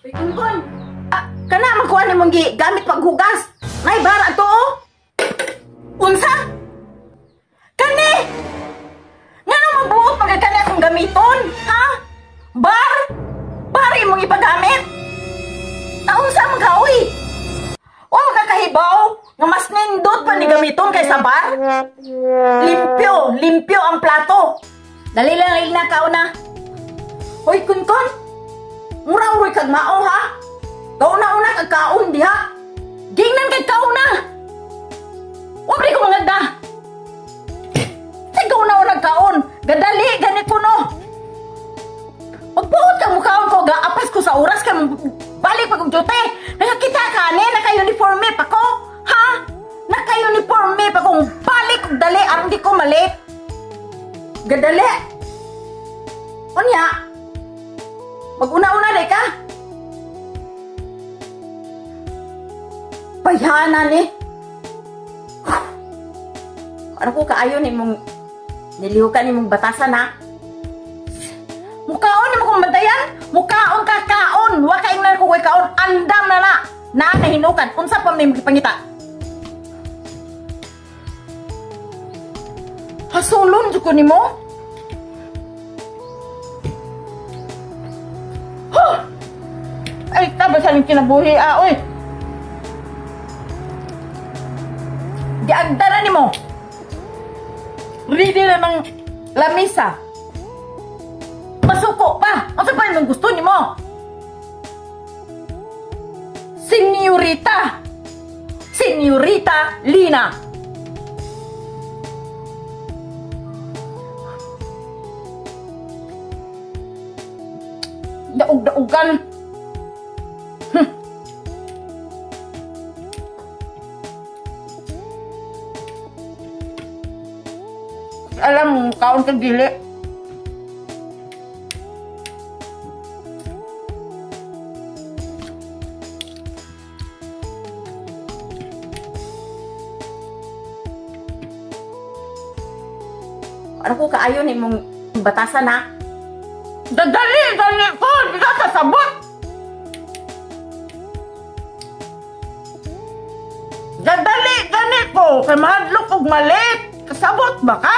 Kunkun, kana magkuha ni mong gamit paghugas. May bara to, oh. Unsa? Kani? Nga nang mabuot magkakani akong gamiton, ha? Bar? Bari mong ipagamit? Naunsa mga uy? O makakahibaw nga mas nindot pa ni gamiton kaysa bar? Limpyo ang plato. Dali lang na kauna. Hoy Kunkun, murang kag mao ha? Kauna-una kag kaon diha. Gingnan kag kauna. Wabri ko mga da. Sige una kaon. Gadali ganit ko no. Magbuot kang mukhaon ko, gaapas ko sa oras ka balik pag duty. Nakakita ka ni, naka-uniforme pa ko. Ha? Naka-uniforme pa kong balik kong dali, aron di ko mali. Gadali. Unya, mag-una-una day ka. Bayanan ni. Ano ko kaayo ni mong nilihukan ni mong batasan ha? Mukaon ni mo kong bantayan? Mukaon ka kaon. Wa ka ingnan ko ko'y kaon. Andam na na. Na nahinukan. Unsa pa may magpangita? Hasulon dyan ko ni mo? Huh! Ay, tabasan yung kinabuhi oy. Diagda na ni mo. Ready na ng lamisa. Masuko pa. Ano pa yung gusto ni mo? Senyorita Lina. Daog-daogan. Alam mo, kaon kang dili. Ano ko kaayo ni mong batasan ha? Dadali ko! Di ka sasabot! Dadali ko! Kay mahadlok og malit! Kasabot ba ka?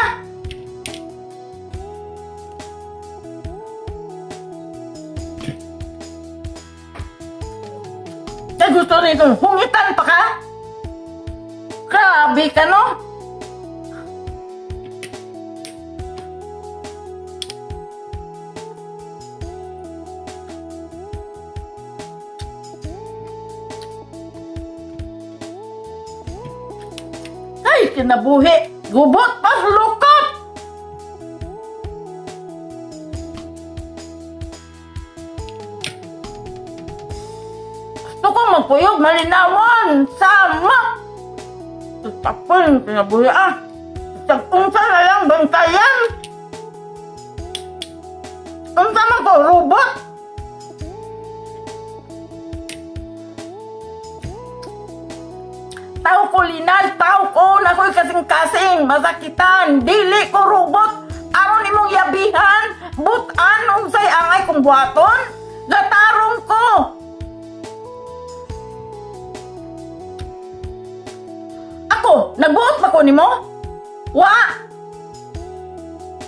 Kaya gusto nito, hungitan pa ka? Grabe ka no? Ay, kinabuhi! Gubot pa lukot! Gusto ko magpuyog, malinawan! Sama! Tapon, kinabuhi Tag-unsa na lang bantayan! Unsa man ko, robot! Tao ko linal, tao ko na ko'y kasing-kasing, masakitan, dili ko robot, aron imong yabihan, butan, unsay angay kong buhaton, gatarong ko. Ako, nagbuot ba ko nimo? Wa!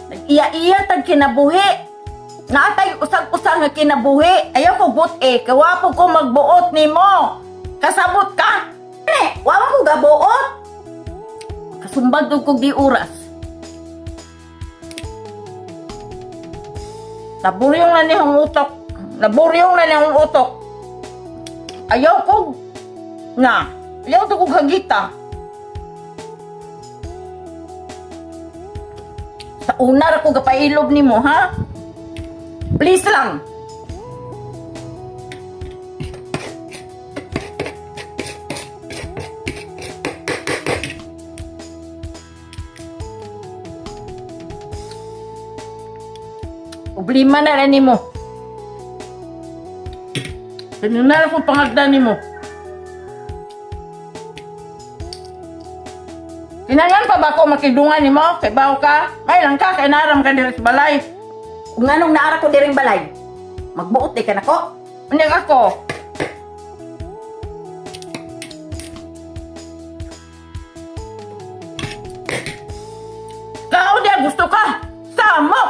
Nag-iya-iya tag kinabuhi. Natay usag-usag nga kinabuhi. Ayaw ko buot kawapo ko magbuot nimo. Kasabot ka? Wala ko gabuot. Kasumbag doon kong di oras. Naburyong na niyang utok. Naburyong na niyang utok. Ayaw ko nga. Ayaw ko hagita. Sa unar ako gapailob ni mo, ha? Please lang. Problema na rin mo. Ganun na lang kung pangagdan mo. Kinangan pa ba ako makidungan ni mo? Kay baho ka? May lang ka, kay naram ka diri sa balay. Kung anong naara ko diring balay, magbuot di ka na ko. Unig ako. Claudia, gusto ka? Samo!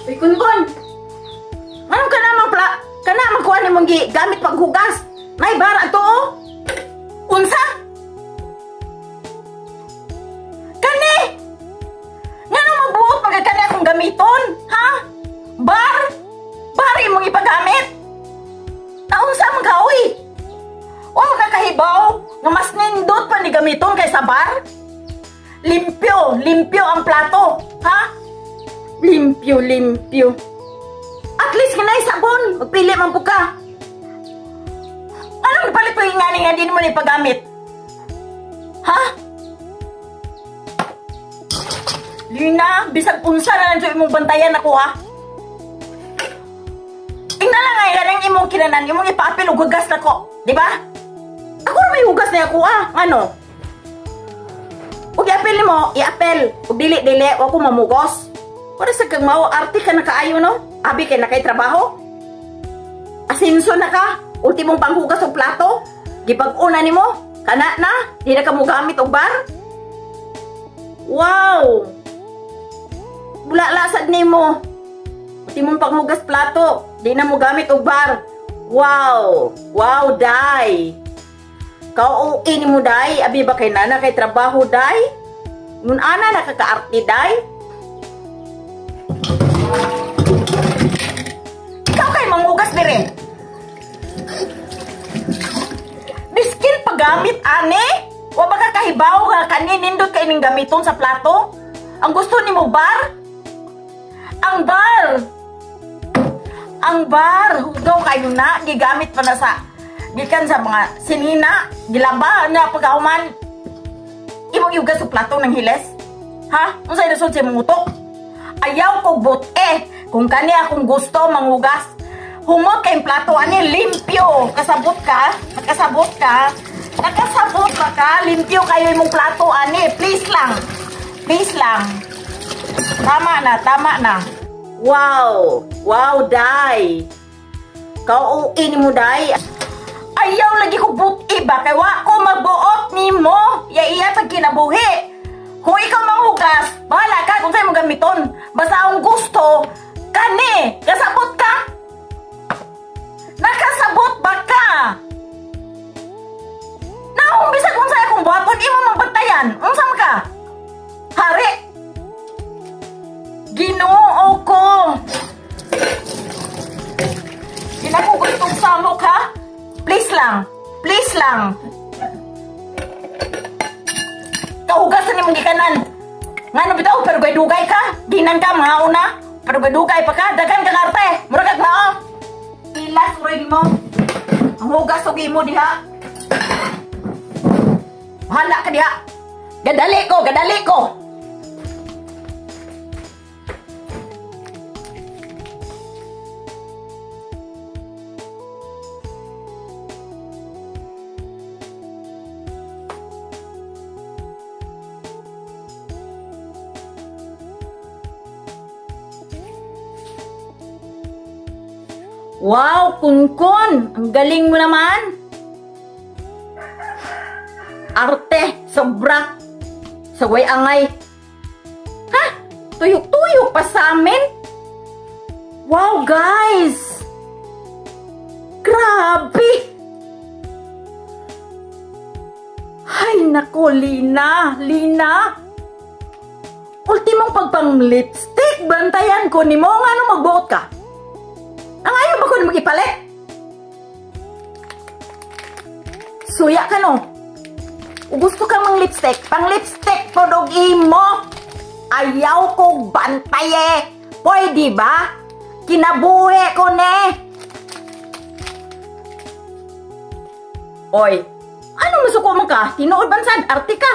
Uy, Kunkun! Anong ka naman magkuha ni mong gamit paghugas? May bara to, oh! Unsa? Kani! Nga nung magbuot magkakani akong gamiton, ha? Bar? Bar imong ipagamit? Naunsa mong kaoy? O magkakahibaw nga mas nindot pa ni gamiton kaysa bar? Limpyo, limpyo ang plato, ha? Limpyo, limpyo. At least kinay sabon, magpili man po ka. Anong ipalit ko yung nga din mo na ipagamit? Ha? Lina, bisag unsa na lang imong bantayan ako, ha? Ingna lang nga yung imong kinanan, imong ipapil o hugas na ko, di ba? Ako na may hugas na ako, ha? Ano? Huwag i-apel mo, i-apel. Huwag dili-dili, huwag ko mamugos. Para sa kang mao, arte ka na kaayo, no? Abi kay na kay trabaho? Asinso na ka? Ultimong panghugas o plato? Gipag-una ni mo? Kana na? Di na ka mo gamit o bar? Wow! Bula-lasad ni mo. Ultimong panghugas plato. Di na mo gamit o bar. Wow! Wow, day! Kauuin ni mo, day. Abi ba kay nana kay trabaho, day? Ngun ana nakaka-arte, day? Ikaw kay mangugas dire. Biskin paggamit ane? Wa ba ka kahibaw nga kani nindot kay ning gamiton sa plato? Ang gusto nimo bar? Ang bar. Ang bar hugaw kayo na gigamit pa na sa gikan sa mga sinina, gilaba na pagkahuman. Imong yugas sa plato ng hiles? Ha? Unsay result sa imong utok? Ayaw ko kung kani akong gusto mangugas. Humot kay plato ani limpyo. Kasabot ka? Nakasabot ka? Nakasabot ba ka? Limpyo kayo imong plato ani. Please lang. Please lang. Tama na, tama na. Wow. Wow, day. Kauuin mo, day. Ayaw lagi ko buti ba? Kaya wa ko magbuot ni mo. Iya pag kinabuhi. Kung ikaw manghugas, bahala ka kung sa'yo mong gamiton. Basta ang gusto, kani, kasabot ka? Nakasabot ba ka? Naumbisa kung sa'yo kung buhaton, imo magbantayan. Unsam ka? Hari? Ginoo ko. Ginagugustong samok, ha? Please lang. Please lang. Kahugasan ni mong gikanan. Nga no bitaw, pero dugay ka. Ginan ka, mga una. Pero dugay pa ka. Dagan ka karte. Muragag na, oh. Ilas, ready mo. Ang hugas, sugi mo, diha. Bahala ka, diha. Gadali ko, gadali ko. Wow, Kunkun! Ang galing mo naman! Arte, sobra! Saway angay! Ha? Tuyok-tuyok pa sa amin? Wow, guys! Grabe! Ay, nako, Lina! Lina! Ultimong pagpang-lipstick! Bantayan ko ni mo! Nga nung magbuot ka? Ang ayaw ba ko na mag-ipalit? Suya ka no? O gusto ka mang lipstick? Pang lipstick po dog imo. Ayaw ko bantaye. Pwede ba? Kinabuhi ko ne. Oy, ano masuko mo ka? Tinuod bansad, arte ka.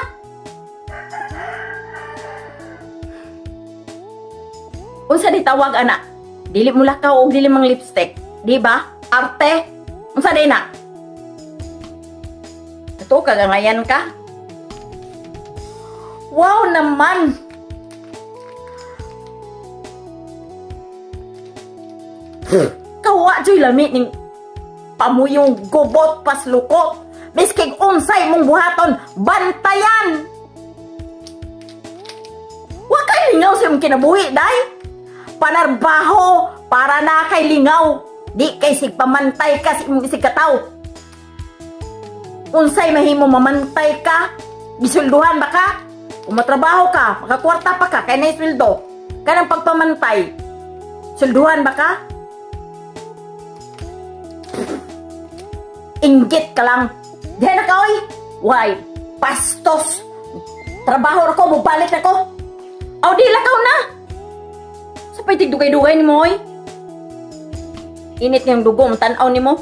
Unsa di tawag ana? Dili mo lakaw og dili mang lipstick, di ba? Arte. Unsa di na? Ito kagangayan ka. Wow naman. Kawa joy lami ning pamuyong gubot pas lukot. Biskig unsay mong buhaton, bantayan. Wa kay lingaw sa imong kinabuhi, day. Panarbaho para na kay lingaw. Di kay sigpamantay ka sa imong isig kataw. Unsay mahimo mamantay ka? Gisulduhan ba ka? Kung matrabaho ka, makakwarta pa ka, kay na sweldo. Kanang pagpamantay. Sulduhan ba ka? Inggit ka lang. Diyan na ka, oy. Why? Pastos. Trabaho ako, mubalik na ko. Aw, di lakaw na. Sa pa'y tigdugay-dugay ni mo, oy. Init niyang dugo, tanaw ni mo.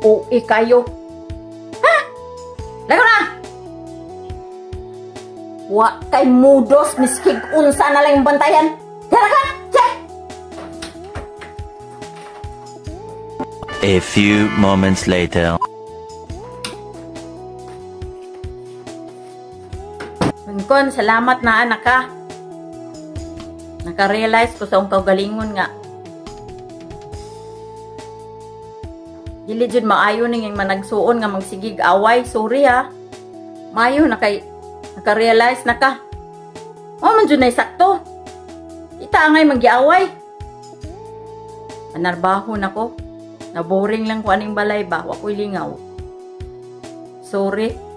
Uy, kayo. Ha? Lakaw na. Wa kay mudos, miskig unsa na lang yung bantayan. Diyan ka, check. A few moments later. Kon, salamat na anak ka. Naka-realize ko sa akong kaugalingon nga. Dili jud maayo ning managsuon nga magsigig away. Sorry ha. Maayo na kay naka-realize na ka. O man jud na sakto. Kita ngay magiaway. Panarbaho na ko. Naboring lang ko aning balay ba. Wa ko'y lingaw. Sorry.